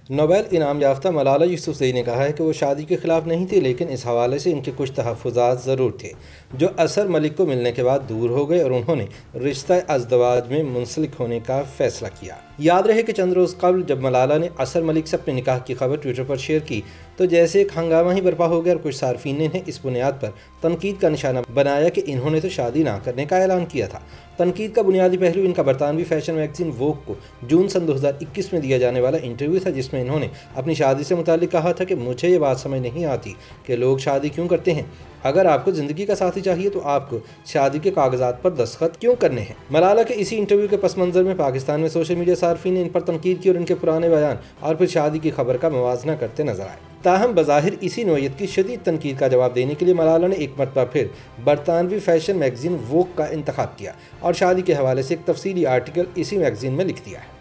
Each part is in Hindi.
नोबेल इनाम याफ्ता मलाला यूसुफ़ज़ई ने कहा है कि वो शादी के ख़िलाफ़ नहीं थी, लेकिन इस हवाले से इनके कुछ तहफ़्फ़ुज़ात ज़रूर थे जो असर मलिक को मिलने के बाद दूर हो गए और उन्होंने रिश्ता अज़दवाज में मुंसलिक होने का फ़ैसला किया। याद रहे कि चंद रोज़ कबल जब मलाला ने असर मलिक से अपने निकाह की खबर ट्विटर पर शेयर की तो जैसे एक हंगामा ही बर्पा हो गया और कुछ सार्फिन ने इस बुनियाद पर तनकीद का निशाना बनाया कि इन्होंने तो शादी ना करने का ऐलान किया था। तनकीद का बुनियादी पहलू इनका बरतानवी फैशन मैगजीन वोग को जून सन 2021 में दिया जाने वाला इंटरव्यू था, जिसमें इन्होंने अपनी शादी से मुताल्लिक कहा था कि मुझे ये बात समझ नहीं आती कि लोग शादी क्यों करते हैं। अगर आपको ज़िंदगी का साथी चाहिए तो आपको शादी के कागजात पर दस्तखत क्यों करने हैं। मलाला के इसी इंटरव्यू के पस मंज़र में पाकिस्तान में सोशल मीडिया सार्फिन ने इन पर तनकीद की और इनके पुराने बयान और फिर शादी की खबर का मुवाजना करते नजर आए। ताहम बज़ाहिर इसी नोयत की शदीद तनकीद का जवाब देने के लिए मलाला ने एक मरतबा फिर बरतानवी फैशन मैगजीन वोग का इंतखाब किया और शादी के हवाले से एक तफसीली आर्टिकल इसी मैगजीन में लिख दिया है।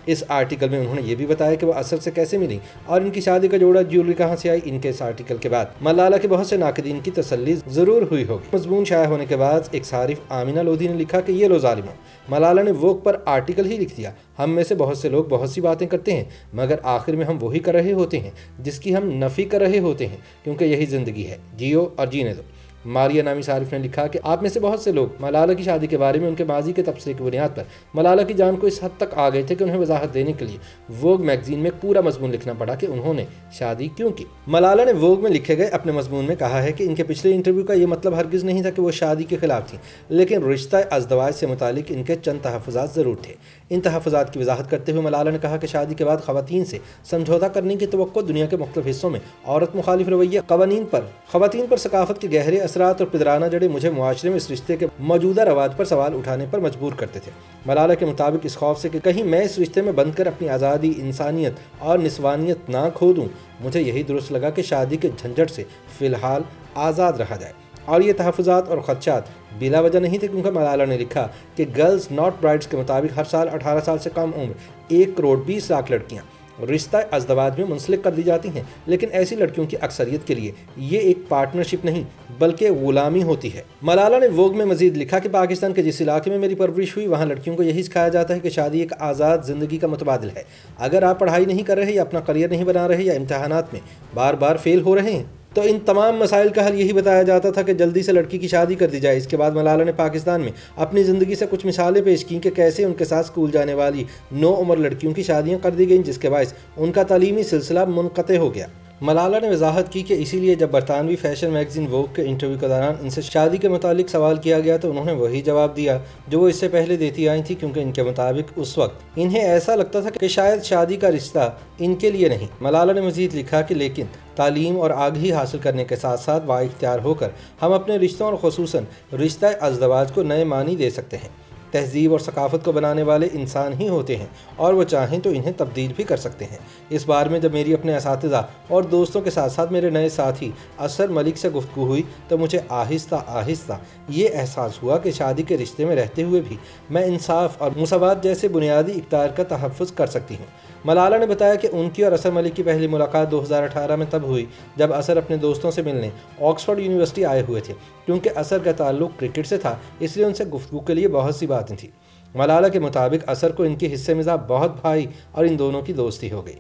इस आर्टिकल में उन्होंने ये भी बताया कि वह असर से कैसे मिली और इनकी शादी का जोड़ा ज्वेलरी कहाँ से आई। इनके इस आर्टिकल के बाद मलाला के बहुत से नाक़दीन की तसल्ली ज़रूर हुई होगी। मज़मून शाया होने के बाद एक सारिफ आमिना लोधी ने लिखा कि ये लो ज़ालिमों, मलाला ने वोग पर आर्टिकल ही लिख दिया। हम में से बहुत से लोग बहुत सी बातें करते हैं मगर आखिर में हम वही कर रहे होते हैं जिसकी हम नफ़ी कर रहे होते हैं, क्योंकि यही ज़िंदगी है, जियो और जीने दो। मारिया नामी सारिफ ने लिखा कि आप में से बहुत से लोग मलाला की शादी के बारे में उनके माजी के तबसरे की बुनियाद पर मलाला की जान को इस हद तक आ गए थे कि उन्हें वजाहत देने के लिए वोग मैगजीन में पूरा मजमून लिखना पड़ा कि उन्होंने शादी क्यों की। मलाला ने वोग में लिखे गए अपने मजमून में कहा है कि इनके पिछले इंटरव्यू का ये मतलब हरगिज़ नहीं था कि वो शादी के खिलाफ थी, लेकिन रिश्ता अज़दवाज से मुतालिक इनके चंद तहफ़्फ़ुज़ात ज़रूर थे। इन तहफ़्फ़ुज़ात की वजाहत करते हुए मलाला ने कहा कि शादी के बाद ख़वातीन से समझौता करने की तवक्को दुनिया के मुख्तलिफ़ हिस्सों में औरत मुखालिफ रवैया ख़वातीन पर सकाफ़त के गहरे असरात और पिदराना जड़े मुझे मुआशरे में इस रिश्ते के मौजूदा रवाज पर सवाल उठाने पर मजबूर करते थे। मलाला के मुताबिक इस खौफ से कि कहीं मैं इस रिश्ते में बंद कर अपनी आज़ादी, इंसानियत और निस्वानियत ना खो दूँ, मुझे यही दुरुस्त लगा कि शादी के झंझट से फ़िलहाल आज़ाद रहा जाए। और ये तहफ़्फ़ुज़ात और ख़दशात बिला वजह नहीं थे, क्योंकि मलाला ने लिखा कि गर्ल्स नॉट ब्राइड्स के मुताबिक हर साल 18 साल से कम उम्र 1 करोड़ 20 लाख लड़कियाँ रिश्ता अज़दवाज में मुंसलिक कर दी जाती हैं, लेकिन ऐसी लड़कियों की अक्सरियत के लिए ये एक पार्टनरशिप नहीं बल्कि ग़ुलामी होती है। मलाला ने वोग में मज़ीद लिखा कि पाकिस्तान के जिस इलाके में मेरी परवरिश हुई वहाँ लड़कियों को यही सिखाया जाता है कि शादी एक आज़ाद ज़िंदगी का मुतबादिल है। अगर आप पढ़ाई नहीं कर रहे या अपना करियर नहीं बना रहे या इम्तहानात में बार बार फेल हो रहे हैं तो इन तमाम मसाइल का हल यही बताया जाता था कि जल्दी से लड़की की शादी कर दी जाए। इसके बाद मलाला ने पाकिस्तान में अपनी ज़िंदगी से कुछ मिसालें पेश की कि कैसे उनके साथ स्कूल जाने वाली 9 उम्र लड़कियों की शादियां कर दी गईं, जिसके बायस उनका तालीमी सिलसिला मुनक़ते हो गया। मलाला ने वजाहत की कि इसीलिए जब बरतानवी फैशन मैगजीन वोग के इंटरव्यू के दौरान इनसे शादी के मुतालिक सवाल किया गया तो उन्होंने वही जवाब दिया जो वो इससे पहले देती आई थी, क्योंकि इनके मुताबिक उस वक्त इन्हें ऐसा लगता था कि शायद शादी का रिश्ता इनके लिए नहीं। मलाला ने मज़ीद लिखा कि लेकिन तालीम और आगाही हासिल करने के साथ साथ बाइख्तियार होकर हम अपने रिश्तों और ख़ुसूसन रिश्ता अज़दवाज को नए मानी दे सकते हैं। तहज़ीब और सकाफ़त को बनाने वाले इंसान ही होते हैं और वो चाहें तो इन्हें तब्दील भी कर सकते हैं। इस बार में जब मेरी अपने असातिज़ा और दोस्तों के साथ साथ मेरे नए साथी असर मलिक से गुफ्तगू हुई तो मुझे आहिस्ता आहिस्ता ये एहसास हुआ कि शादी के रिश्ते में रहते हुए भी मैं इंसाफ और मुसावात जैसे बुनियादी इक़्तिदार का तहफ़्फ़ुज़ कर सकती हूँ। मलाला ने बताया कि उनकी और असर मलिक की पहली मुलाकात 2018 में तब हुई जब असर अपने दोस्तों से मिलने ऑक्सफोर्ड यूनिवर्सिटी आए हुए थे। क्योंकि असर का ताल्लुक़ क्रिकेट से था, इसलिए उनसे गुफ्तगू के लिए बहुत सी बातें थी। मलाला के मुताबिक असर को इनके हिस्से मिज़ाज बहुत भाई और इन दोनों की दोस्ती हो गई।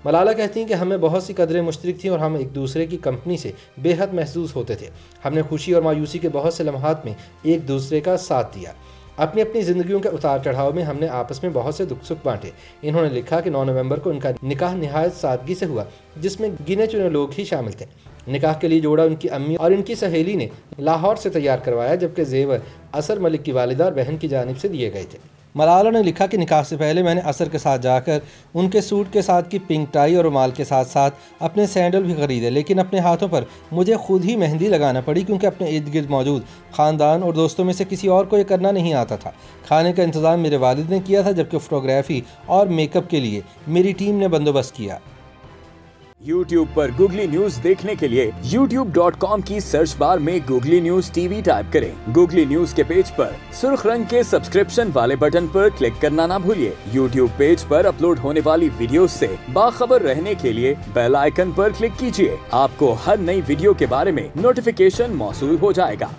मलाला कहती हैं कि हमें बहुत सी कदरें मुश्तरक थीं और हम एक दूसरे की कंपनी से बेहद महसूस होते थे। हमने खुशी और मायूसी के बहुत से लम्हात में एक दूसरे का साथ दिया। अपनी अपनी ज़िंदगियों के उतार चढ़ाव में हमने आपस में बहुत से दुख सुख बांटे। इन्होंने लिखा कि 9 नवंबर को उनका निकाह निहायत सादगी से हुआ, जिसमें गिने चुने लोग ही शामिल थे। निकाह के लिए जोड़ा उनकी अम्मी और इनकी सहेली ने लाहौर से तैयार करवाया, जबकि जेवर असर मलिक की वालिदा और बहन की जानिब से दिए गए थे। मलाला ने लिखा कि निकाह से पहले मैंने असर के साथ जाकर उनके सूट के साथ की पिंक टाई और रुमाल के साथ साथ अपने सैंडल भी खरीदे, लेकिन अपने हाथों पर मुझे खुद ही मेहंदी लगाना पड़ी, क्योंकि अपने इर्द गिर्द मौजूद ख़ानदान और दोस्तों में से किसी और को ये करना नहीं आता था। खाने का इंतज़ाम मेरे वालिद ने किया था, जबकि फ़ोटोग्राफ़ी और मेकअप के लिए मेरी टीम ने बंदोबस्त किया। YouTube पर गूगली न्यूज देखने के लिए youtube.com की सर्च बार में गूगली न्यूज TV टाइप करें। गूगली न्यूज के पेज पर सुर्ख रंग के सब्सक्रिप्शन वाले बटन पर क्लिक करना ना भूलिए। YouTube पेज पर अपलोड होने वाली वीडियोस से बाखबर रहने के लिए बेल आइकन पर क्लिक कीजिए। आपको हर नई वीडियो के बारे में नोटिफिकेशन मौसूल हो जाएगा।